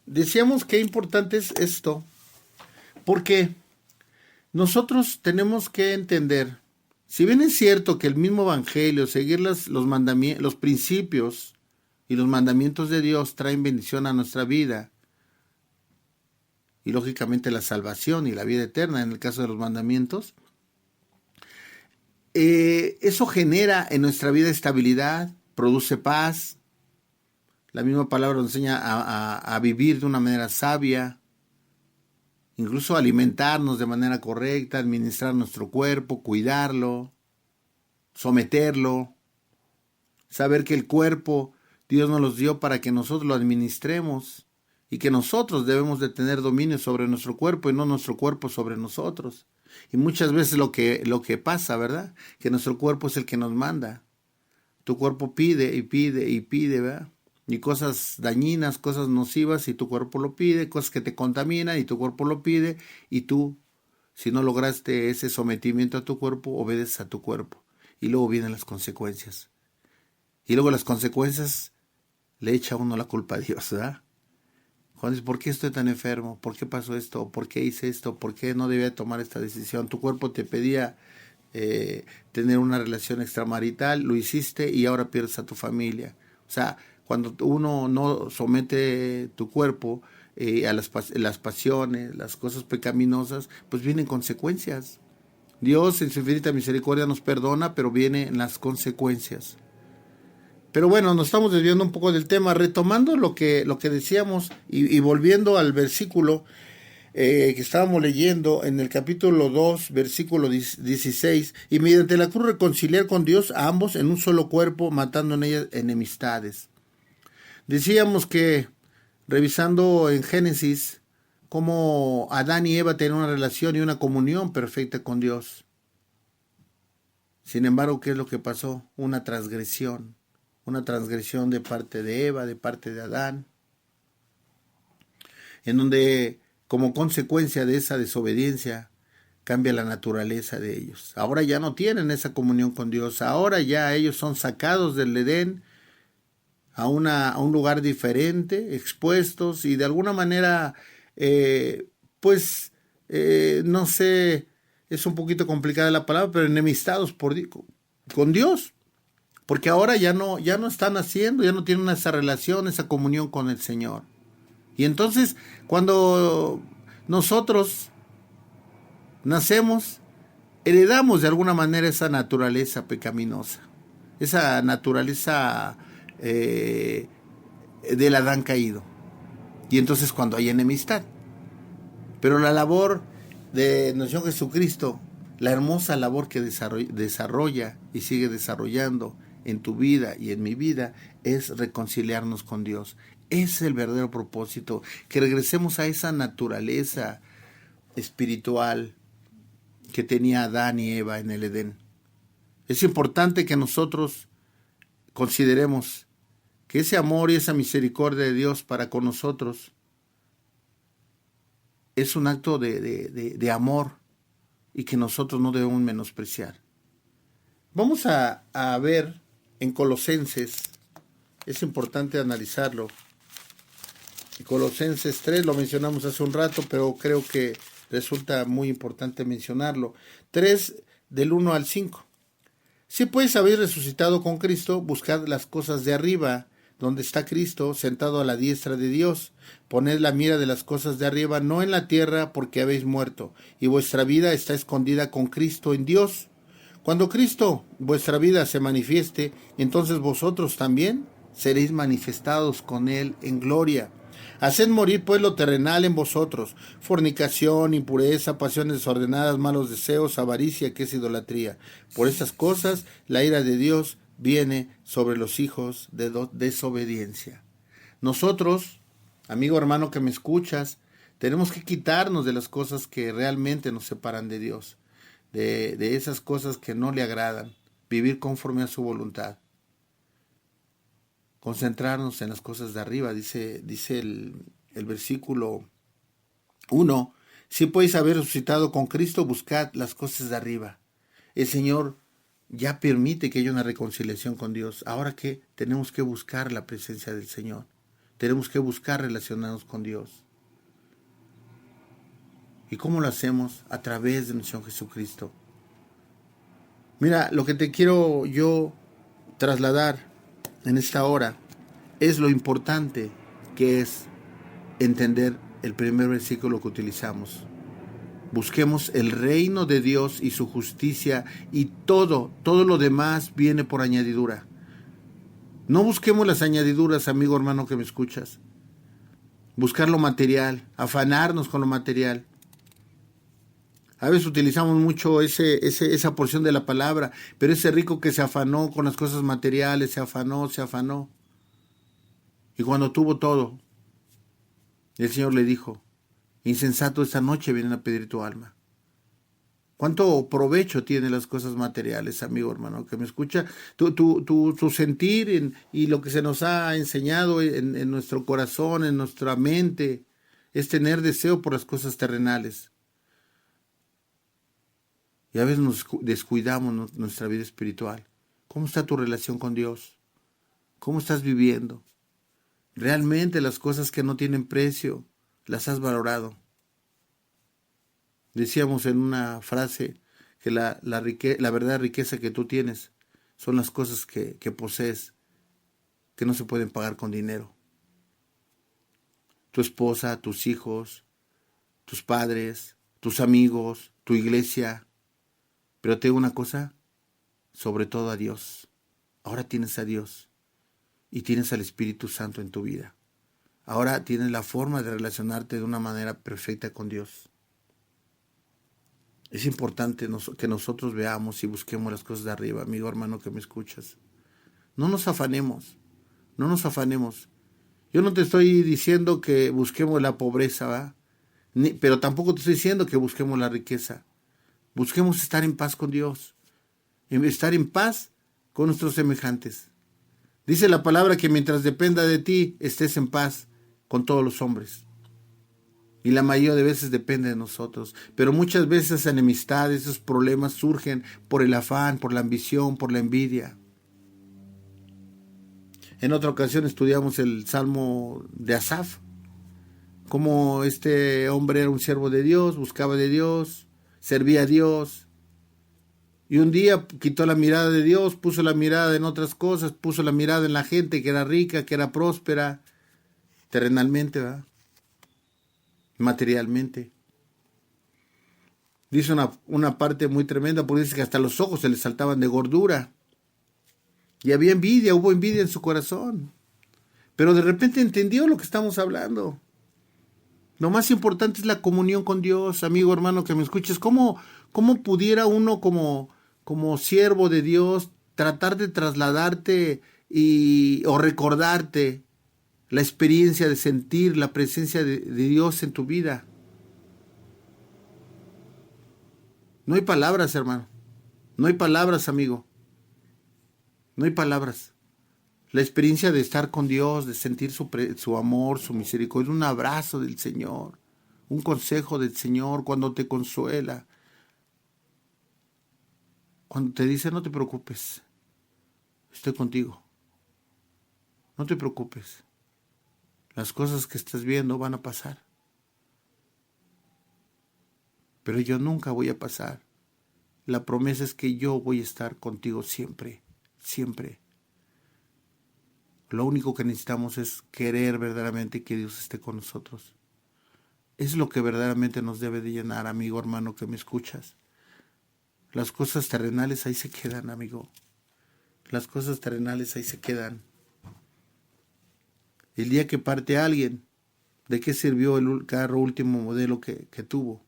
Decíamos qué importante es esto, porque nosotros tenemos que entender, si bien es cierto que el mismo Evangelio, seguir los principios y los mandamientos de Dios traen bendición a nuestra vida, y lógicamente la salvación y la vida eterna en el caso de los mandamientos, eso genera en nuestra vida estabilidad, produce paz. La misma palabra nos enseña a vivir de una manera sabia, incluso alimentarnos de manera correcta, administrar nuestro cuerpo, cuidarlo, someterlo, saber que el cuerpo Dios nos los dio para que nosotros lo administremos y que nosotros debemos de tener dominio sobre nuestro cuerpo y no nuestro cuerpo sobre nosotros. Y muchas veces lo que pasa, ¿verdad? Que nuestro cuerpo es el que nos manda. Tu cuerpo pide y pide y pide, ¿verdad? Y cosas dañinas, cosas nocivas, y tu cuerpo lo pide, cosas que te contaminan y tu cuerpo lo pide, y tú, si no lograste ese sometimiento a tu cuerpo, obedeces a tu cuerpo. Y luego vienen las consecuencias. Y luego las consecuencias le echa a uno la culpa a Dios, ¿verdad? Cuando dices, ¿por qué estoy tan enfermo? ¿Por qué pasó esto? ¿Por qué hice esto? ¿Por qué no debía tomar esta decisión? Tu cuerpo te pedía tener una relación extramarital, lo hiciste y ahora pierdes a tu familia. O sea, cuando uno no somete tu cuerpo a las pasiones, las cosas pecaminosas, pues vienen consecuencias. Dios en su infinita misericordia nos perdona, pero vienen las consecuencias. Pero bueno, nos estamos desviando un poco del tema, retomando lo que decíamos y volviendo al versículo. que estábamos leyendo en el capítulo 2, versículo 16, y mediante la cruz reconciliar con Dios a ambos en un solo cuerpo, matando en ellas enemistades. Decíamos que, revisando en Génesis, cómo Adán y Eva tenían una relación y una comunión perfecta con Dios. Sin embargo, ¿qué es lo que pasó? Una transgresión de parte de Eva, de parte de Adán, en donde como consecuencia de esa desobediencia cambia la naturaleza de ellos. Ahora ya no tienen esa comunión con Dios, ahora ya ellos son sacados del Edén a un lugar diferente, expuestos y de alguna manera, no sé, es un poquito complicada la palabra, pero enemistados con Dios, porque ahora ya no están haciendo, ya no tienen esa relación, esa comunión con el Señor. Y entonces, cuando nosotros nacemos, heredamos de alguna manera esa naturaleza pecaminosa, esa naturaleza del Adán caído. Y entonces cuando hay enemistad. Pero la labor de nuestro Señor Jesucristo, la hermosa labor que desarrolla y sigue desarrollando en tu vida y en mi vida, es reconciliarnos con Dios. Es el verdadero propósito, que regresemos a esa naturaleza espiritual que tenía Adán y Eva en el Edén. Es importante que nosotros consideremos que ese amor y esa misericordia de Dios para con nosotros es un acto de amor y que nosotros no debemos menospreciar. Vamos a ver en Colosenses, es importante analizarlo. Colosenses 3 lo mencionamos hace un rato, pero creo que resulta muy importante mencionarlo. 3 del 1 al 5. Si pues habéis resucitado con Cristo, buscad las cosas de arriba, donde está Cristo, sentado a la diestra de Dios. Poned la mira de las cosas de arriba, no en la tierra, porque habéis muerto, y vuestra vida está escondida con Cristo en Dios. Cuando Cristo, vuestra vida, se manifieste, entonces vosotros también seréis manifestados con Él en gloria. Haced morir pues lo terrenal en vosotros: fornicación, impureza, pasiones desordenadas, malos deseos, avaricia, que es idolatría. Por estas cosas la ira de Dios viene sobre los hijos de desobediencia. Nosotros, amigo hermano que me escuchas, tenemos que quitarnos de las cosas que realmente nos separan de Dios, de esas cosas que no le agradan, vivir conforme a su voluntad. Concentrarnos en las cosas de arriba, dice el versículo 1, si podéis haber resucitado con Cristo, buscad las cosas de arriba. El Señor ya permite que haya una reconciliación con Dios. Ahora que tenemos que buscar la presencia del Señor, tenemos que buscar relacionarnos con Dios. ¿Y cómo lo hacemos? A través de nuestro Señor Jesucristo. Mira, lo que te quiero yo trasladar en esta hora es lo importante que es entender el primer versículo que utilizamos. Busquemos el reino de Dios y su justicia, y todo lo demás viene por añadidura. No busquemos las añadiduras, amigo hermano que me escuchas. Buscar lo material, afanarnos con lo material. A veces utilizamos mucho esa porción de la palabra, pero ese rico que se afanó con las cosas materiales, se afanó. Y cuando tuvo todo, el Señor le dijo: insensato, esta noche vienen a pedir tu alma. ¿Cuánto provecho tienen las cosas materiales, amigo hermano que me escucha? Tu sentir y lo que se nos ha enseñado en nuestro corazón, en nuestra mente, es tener deseo por las cosas terrenales. Y a veces nos descuidamos nuestra vida espiritual. ¿Cómo está tu relación con Dios? ¿Cómo estás viviendo? ¿Realmente las cosas que no tienen precio las has valorado? Decíamos en una frase que la verdadera riqueza que tú tienes son las cosas que posees, que no se pueden pagar con dinero. Tu esposa, tus hijos, tus padres, tus amigos, tu iglesia. Pero te digo una cosa, sobre todo a Dios. Ahora tienes a Dios y tienes al Espíritu Santo en tu vida. ahora tienes la forma de relacionarte de una manera perfecta con Dios. Es importante que nosotros veamos y busquemos las cosas de arriba, amigo, hermano que me escuchas. No nos afanemos, no nos afanemos. Yo no te estoy diciendo que busquemos la pobreza, ¿va? Pero tampoco te estoy diciendo que busquemos la riqueza. Busquemos estar en paz con Dios, estar en paz con nuestros semejantes. Dice la palabra que mientras dependa de ti, estés en paz con todos los hombres. Y la mayoría de veces depende de nosotros. Pero muchas veces esas enemistades, esos problemas surgen por el afán, por la ambición, por la envidia. En otra ocasión estudiamos el Salmo de Asaf. Cómo este hombre era un siervo de Dios, buscaba de Dios, servía a Dios. Y un día quitó la mirada de Dios, puso la mirada en otras cosas, puso la mirada en la gente que era rica, que era próspera, terrenalmente, ¿verdad? Materialmente. Dice una parte muy tremenda, porque dice que hasta los ojos se le saltaban de gordura. Y había envidia, hubo envidia en su corazón. Pero de repente entendió lo que estamos hablando. Lo más importante es la comunión con Dios, amigo, hermano, que me escuches. ¿Cómo pudiera uno como siervo de Dios tratar de trasladarte o recordarte la experiencia de sentir la presencia de Dios en tu vida? No hay palabras, hermano. No hay palabras, amigo. No hay palabras. La experiencia de estar con Dios, de sentir su amor, su misericordia, un abrazo del Señor, un consejo del Señor cuando te consuela, cuando te dice no te preocupes, estoy contigo, no te preocupes, las cosas que estás viendo van a pasar, pero yo nunca voy a pasar. La promesa es que yo voy a estar contigo siempre, siempre. Lo único que necesitamos es querer verdaderamente que Dios esté con nosotros. Es lo que verdaderamente nos debe de llenar, amigo, hermano, que me escuchas. Las cosas terrenales ahí se quedan, amigo. Las cosas terrenales ahí se quedan. El día que parte alguien, ¿de qué sirvió el carro último modelo que tuvo?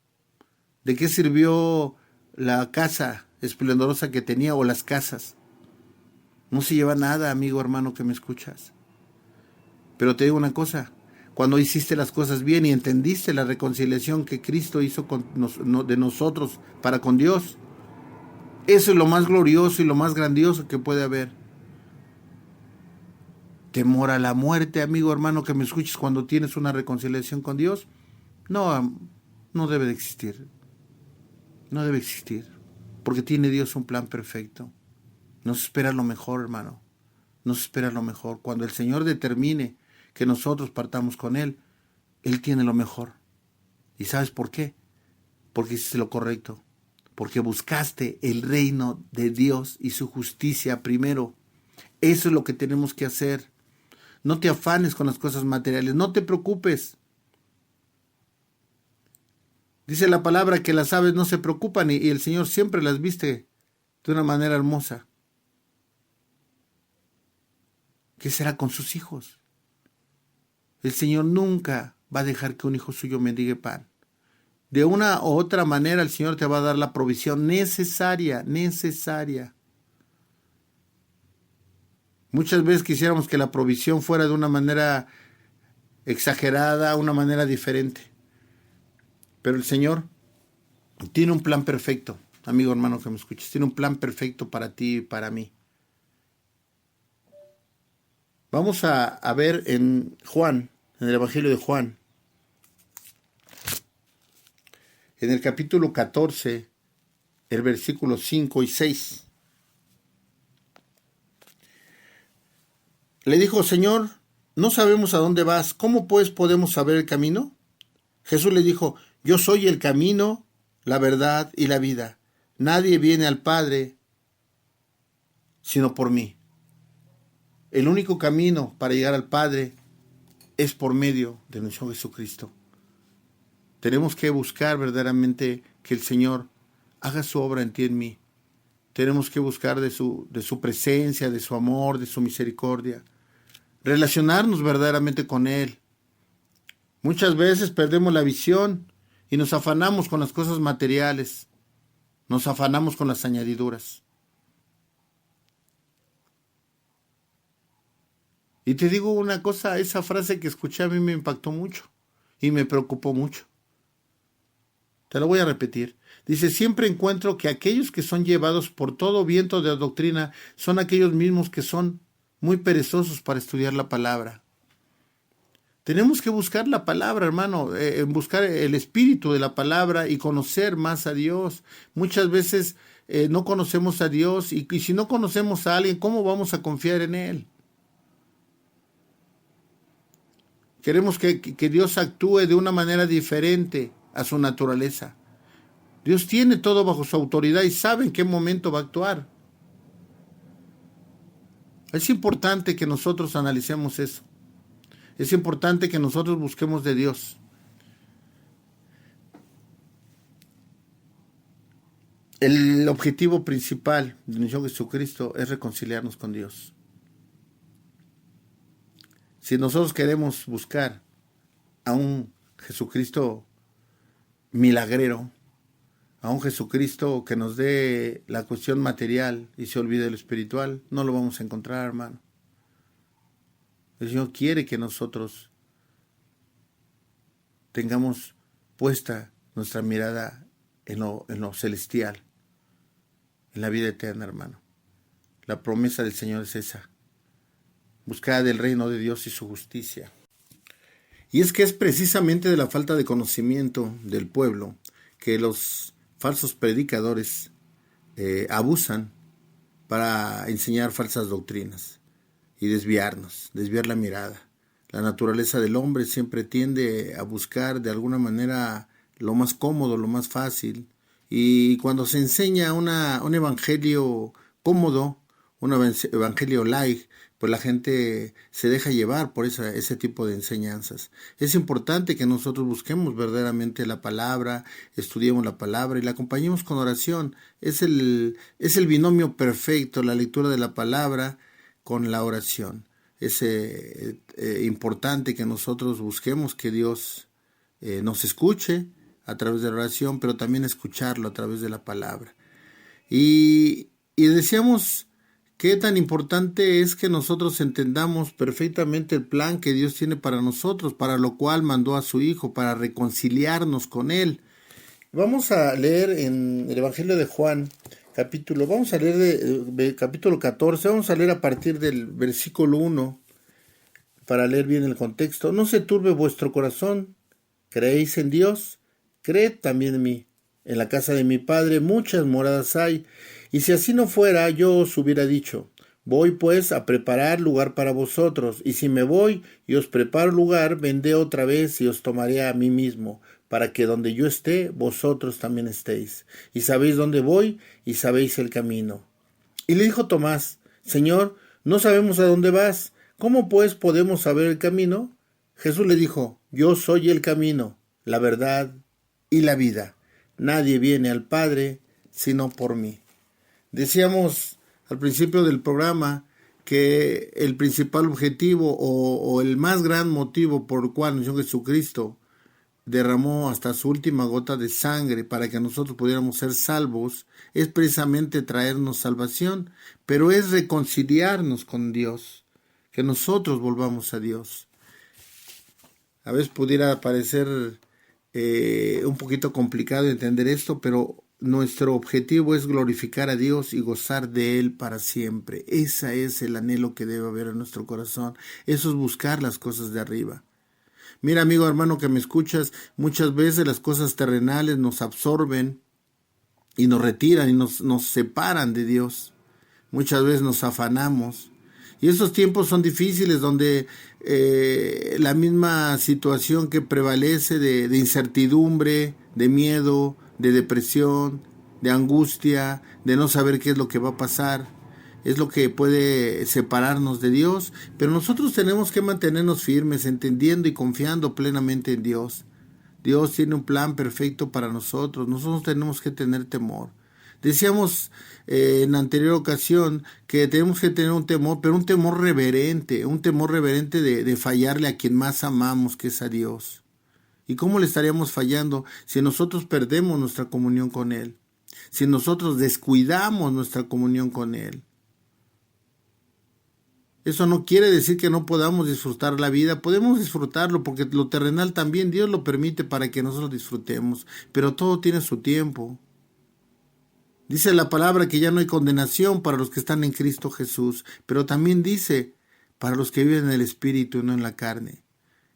¿De qué sirvió la casa esplendorosa que tenía o las casas? No se lleva nada, amigo, hermano, que me escuchas. Pero te digo una cosa, cuando hiciste las cosas bien y entendiste la reconciliación que Cristo hizo de nosotros para con Dios, eso es lo más glorioso y lo más grandioso que puede haber. Temor a la muerte, amigo, hermano, que me escuches cuando tienes una reconciliación con Dios, no debe de existir. No debe existir, porque tiene Dios un plan perfecto. Nos espera lo mejor, hermano. Nos espera lo mejor. Cuando el Señor determine que nosotros partamos con Él, Él tiene lo mejor. ¿Y sabes por qué? Porque hiciste lo correcto. Porque buscaste el reino de Dios y su justicia primero. Eso es lo que tenemos que hacer. No te afanes con las cosas materiales. No te preocupes. Dice la palabra que las aves no se preocupan y el Señor siempre las viste de una manera hermosa. ¿Qué será con sus hijos? El Señor nunca va a dejar que un hijo suyo mendigue pan. De una u otra manera el Señor te va a dar la provisión necesaria. Muchas veces quisiéramos que la provisión fuera de una manera exagerada, una manera diferente. Pero el Señor tiene un plan perfecto, amigo hermano que me escuches, tiene un plan perfecto para ti y para mí. Vamos a ver en Juan, en el Evangelio de Juan, en el capítulo 14, el versículo 5 y 6. Le dijo, Señor, no sabemos a dónde vas, ¿cómo pues podemos saber el camino? Jesús le dijo, yo soy el camino, la verdad y la vida. Nadie viene al Padre sino por mí. El único camino para llegar al Padre es por medio de nuestro Jesucristo. Tenemos que buscar verdaderamente que el Señor haga su obra en ti y en mí. Tenemos que buscar de su presencia, de su amor, de su misericordia. Relacionarnos verdaderamente con Él. Muchas veces perdemos la visión y nos afanamos con las cosas materiales, nos afanamos con las añadiduras. Y te digo una cosa, esa frase que escuché a mí me impactó mucho y me preocupó mucho. Te lo voy a repetir. Dice, siempre encuentro que aquellos que son llevados por todo viento de doctrina son aquellos mismos que son muy perezosos para estudiar la palabra. Tenemos que buscar la palabra, hermano, buscar el espíritu de la palabra y conocer más a Dios. Muchas veces no conocemos a Dios y si no conocemos a alguien, ¿cómo vamos a confiar en Él? Queremos que Dios actúe de una manera diferente a su naturaleza. Dios tiene todo bajo su autoridad y sabe en qué momento va a actuar. Es importante que nosotros analicemos eso. Es importante que nosotros busquemos de Dios. El objetivo principal de Señor Jesucristo es reconciliarnos con Dios. Si nosotros queremos buscar a un Jesucristo milagrero, a un Jesucristo que nos dé la cuestión material y se olvide lo espiritual, no lo vamos a encontrar, hermano. El Señor quiere que nosotros tengamos puesta nuestra mirada en lo celestial, en la vida eterna, hermano. La promesa del Señor es esa. Buscad el reino de Dios y su justicia. Y es que es precisamente de la falta de conocimiento del pueblo que los falsos predicadores abusan para enseñar falsas doctrinas y desviar la mirada. La naturaleza del hombre siempre tiende a buscar de alguna manera lo más cómodo, lo más fácil. Y cuando se enseña un evangelio cómodo, un evangelio light, pues la gente se deja llevar por ese tipo de enseñanzas. Es importante que nosotros busquemos verdaderamente la palabra, estudiemos la palabra y la acompañemos con oración. Es el binomio perfecto, la lectura de la palabra con la oración. Es importante que nosotros busquemos que Dios nos escuche a través de la oración, pero también escucharlo a través de la palabra. Y decíamos qué tan importante es que nosotros entendamos perfectamente el plan que Dios tiene para nosotros, para lo cual mandó a su Hijo, para reconciliarnos con Él. Vamos a leer en el Evangelio de Juan, vamos a leer de capítulo 14, vamos a leer a partir del versículo 1, para leer bien el contexto. No se turbe vuestro corazón, creéis en Dios, creed también en mí. En la casa de mi Padre muchas moradas hay, y si así no fuera, yo os hubiera dicho, voy pues a preparar lugar para vosotros, y si me voy y os preparo lugar, vendré otra vez y os tomaré a mí mismo, para que donde yo esté, vosotros también estéis. Y sabéis dónde voy, y sabéis el camino. Y le dijo Tomás, Señor, no sabemos a dónde vas, ¿cómo pues podemos saber el camino? Jesús le dijo, yo soy el camino, la verdad y la vida. Nadie viene al Padre sino por mí. Decíamos al principio del programa que el principal objetivo o el más gran motivo por el cual nuestro Jesucristo derramó hasta su última gota de sangre para que nosotros pudiéramos ser salvos es precisamente traernos salvación, pero es reconciliarnos con Dios, que nosotros volvamos a Dios. A veces pudiera parecer un poquito complicado entender esto, pero nuestro objetivo es glorificar a Dios y gozar de Él para siempre. Ese es el anhelo que debe haber en nuestro corazón. Eso es buscar las cosas de arriba. Mira, amigo, hermano, que me escuchas, muchas veces las cosas terrenales nos absorben y nos retiran y nos separan de Dios. Muchas veces nos afanamos. Y esos tiempos son difíciles donde la misma situación que prevalece de incertidumbre, de miedo, de depresión, de angustia, de no saber qué es lo que va a pasar, es lo que puede separarnos de Dios, pero nosotros tenemos que mantenernos firmes, entendiendo y confiando plenamente en Dios. Dios tiene un plan perfecto para nosotros tenemos que tener temor. Decíamos en la anterior ocasión que tenemos que tener un temor, pero un temor reverente de fallarle a quien más amamos, que es a Dios. ¿Y cómo le estaríamos fallando si nosotros perdemos nuestra comunión con Él? Si nosotros descuidamos nuestra comunión con Él. Eso no quiere decir que no podamos disfrutar la vida. Podemos disfrutarlo porque lo terrenal también Dios lo permite para que nosotros disfrutemos. Pero todo tiene su tiempo. Dice la palabra que ya no hay condenación para los que están en Cristo Jesús. Pero también dice para los que viven en el Espíritu y no en la carne.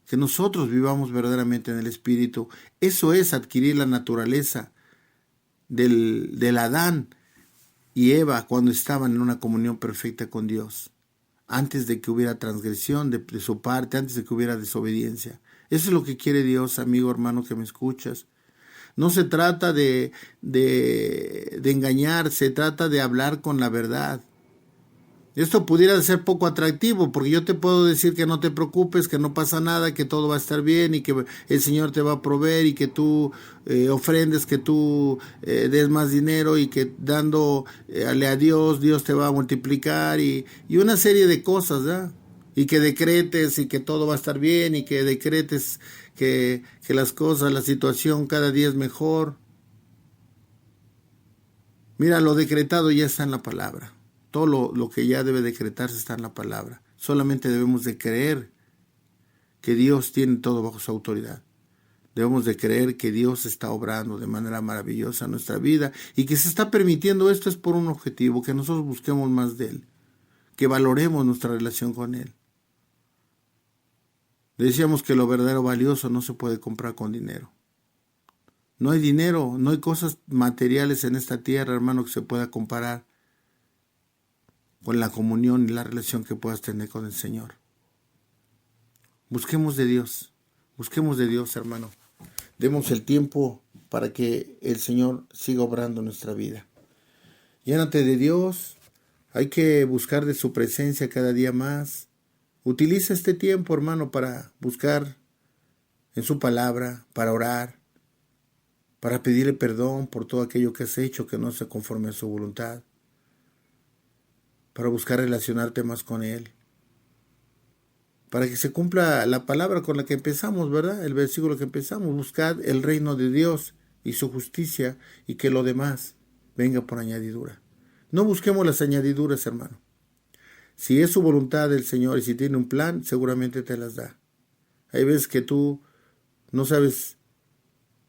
Que nosotros vivamos verdaderamente en el Espíritu. Eso es adquirir la naturaleza del Adán y Eva cuando estaban en una comunión perfecta con Dios. Antes de que hubiera transgresión de su parte, antes de que hubiera desobediencia. Eso es lo que quiere Dios, amigo, hermano, que me escuchas. No se trata de engañar, se trata de hablar con la verdad. Esto pudiera ser poco atractivo, porque yo te puedo decir que no te preocupes, que no pasa nada, que todo va a estar bien y que el Señor te va a proveer y que tú ofrendes, que tú des más dinero y que dándole a Dios, Dios te va a multiplicar y una serie de cosas, ¿verdad? Y que decretes y que todo va a estar bien y que decretes que las cosas, la situación cada día es mejor. Mira, lo decretado ya está en la palabra. Todo lo que ya debe decretarse está en la palabra. Solamente debemos de creer que Dios tiene todo bajo su autoridad. Debemos de creer que Dios está obrando de manera maravillosa en nuestra vida y que se está permitiendo esto es por un objetivo, que nosotros busquemos más de Él, que valoremos nuestra relación con Él. Decíamos que lo verdadero valioso no se puede comprar con dinero. No hay dinero, no hay cosas materiales en esta tierra, hermano, que se pueda comparar con la comunión y la relación que puedas tener con el Señor. Busquemos de Dios, hermano. Demos el tiempo para que el Señor siga obrando en nuestra vida. Llénate de Dios, hay que buscar de su presencia cada día más. Utiliza este tiempo, hermano, para buscar en su palabra, para orar, para pedirle perdón por todo aquello que has hecho que no se conforme a su voluntad, para buscar relacionarte más con Él, para que se cumpla la palabra con la que empezamos, ¿verdad? El versículo que empezamos, buscad el reino de Dios y su justicia y que lo demás venga por añadidura. No busquemos las añadiduras, hermano. Si es su voluntad del Señor y si tiene un plan, seguramente te las da. Hay veces que tú no sabes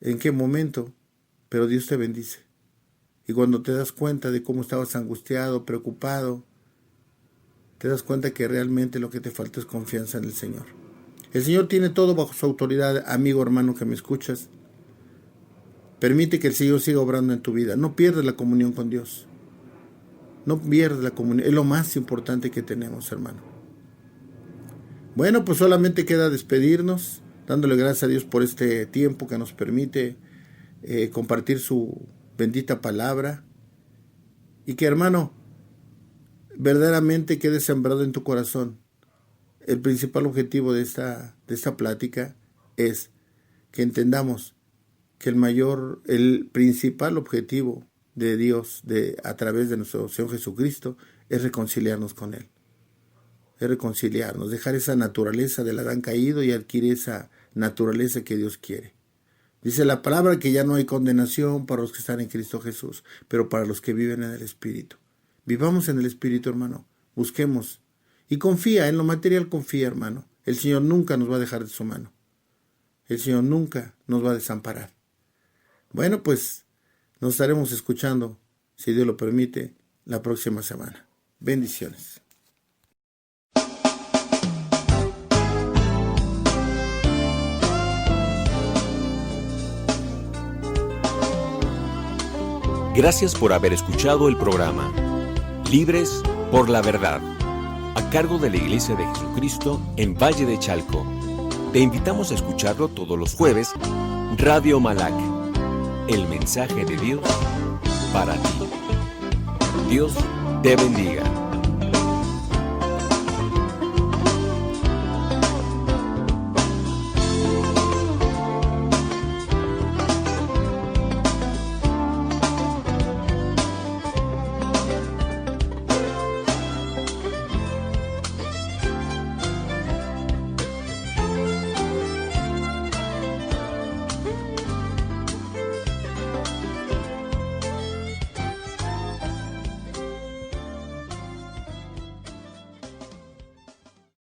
en qué momento, pero Dios te bendice. Y cuando te das cuenta de cómo estabas angustiado, preocupado, te das cuenta que realmente lo que te falta es confianza en el Señor. El Señor tiene todo bajo su autoridad, amigo, hermano, que me escuchas. Permite que el Señor siga obrando en tu vida. No pierdas la comunión con Dios. No pierdas la comunión. Es lo más importante que tenemos, hermano. Bueno, pues solamente queda despedirnos, dándole gracias a Dios por este tiempo que nos permite compartir su bendita palabra. Y que, hermano, verdaderamente quede sembrado en tu corazón. El principal objetivo de esta plática es que entendamos que el principal objetivo de Dios a través de nuestro Señor Jesucristo es reconciliarnos con Él. Es reconciliarnos, dejar esa naturaleza del Adán caído y adquirir esa naturaleza que Dios quiere. Dice la palabra que ya no hay condenación para los que están en Cristo Jesús, pero para los que viven en el Espíritu. Vivamos en el Espíritu, hermano. Busquemos. Y confía, en lo material confía, hermano. El Señor nunca nos va a dejar de su mano. El Señor nunca nos va a desamparar. Bueno, pues nos estaremos escuchando, si Dios lo permite, la próxima semana. Bendiciones. Gracias por haber escuchado el programa Libres por la Verdad, a cargo de la Iglesia de Jesucristo en Valle de Chalco. Te invitamos a escucharlo todos los jueves, Radio Malac, el mensaje de Dios para ti. Dios te bendiga.